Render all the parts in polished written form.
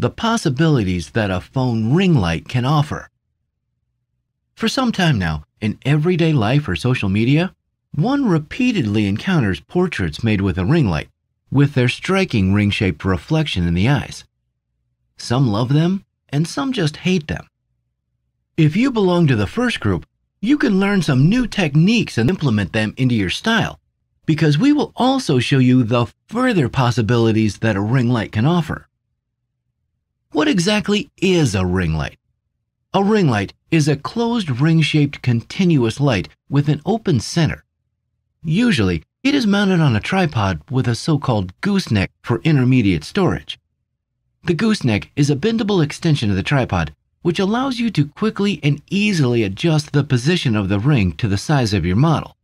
the possibilities that a phone ring light can offer. For some time now, in everyday life or social media, one repeatedly encounters portraits made with a ring light, with their striking ring-shaped reflection in the eyes. Some love them, and some just hate them. If you belong to the first group, you can learn some new techniques and implement them into your style, because we will also show you the further possibilities that a ring light can offer. What exactly is a ring light? A ring light is a closed ring-shaped continuous light with an open center. Usually, it is mounted on a tripod with a so-called gooseneck for intermediate storage. The gooseneck is a bendable extension of the tripod, which allows you to quickly and easily adjust the position of the ring to the size of your model.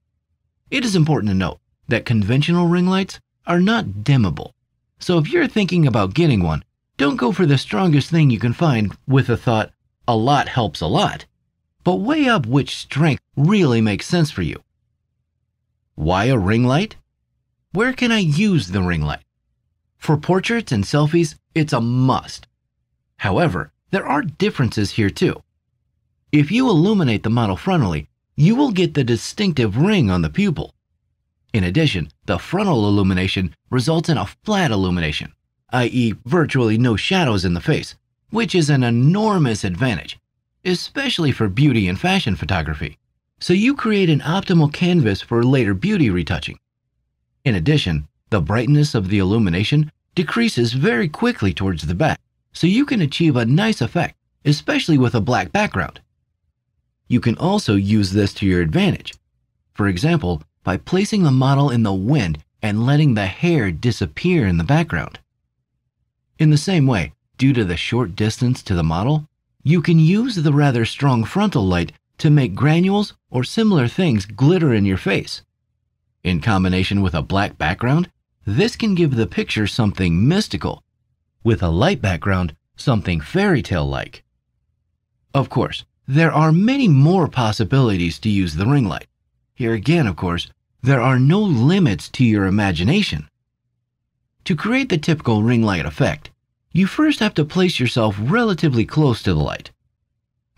It is important to note that conventional ring lights are not dimmable, so if you're thinking about getting one, don't go for the strongest thing you can find with the thought, "A lot helps a lot," but weigh up which strength really makes sense for you. Why a ring light? Where can I use the ring light? For portraits and selfies, it's a must. However, there are differences here too. If you illuminate the model frontally, you will get the distinctive ring on the pupil. In addition, the frontal illumination results in a flat illumination, i.e. virtually no shadows in the face, which is an enormous advantage, especially for beauty and fashion photography. So you create an optimal canvas for later beauty retouching. In addition, the brightness of the illumination decreases very quickly towards the back, so you can achieve a nice effect, especially with a black background. You can also use this to your advantage. For example, by placing the model in the wind and letting the hair disappear in the background. In the same way, due to the short distance to the model, you can use the rather strong frontal light to make granules or similar things glitter in your face. In combination with a black background, this can give the picture something mystical. With a light background, something fairy tale-like. Of course, there are many more possibilities to use the ring light. Here again, of course, there are no limits to your imagination. To create the typical ring light effect, you first have to place yourself relatively close to the light.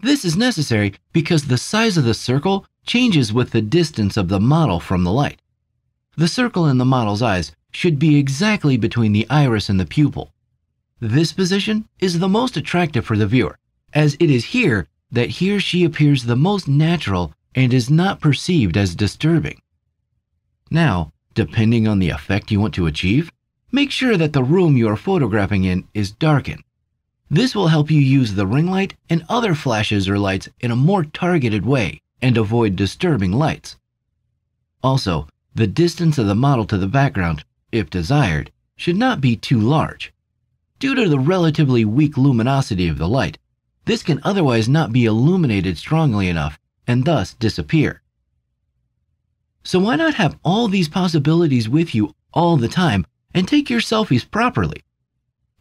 This is necessary because the size of the circle changes with the distance of the model from the light. The circle in the model's eyes should be exactly between the iris and the pupil. This position is the most attractive for the viewer, as it is here that he or she appears the most natural and is not perceived as disturbing. Now, depending on the effect you want to achieve, make sure that the room you are photographing in is darkened. This will help you use the ring light and other flashes or lights in a more targeted way and avoid disturbing lights. Also, the distance of the model to the background, if desired, should not be too large. Due to the relatively weak luminosity of the light, this can otherwise not be illuminated strongly enough and thus disappear. So why not have all these possibilities with you all the time and take your selfies properly?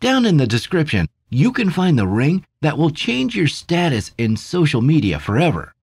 Down in the description, you can find the ring that will change your status in social media forever.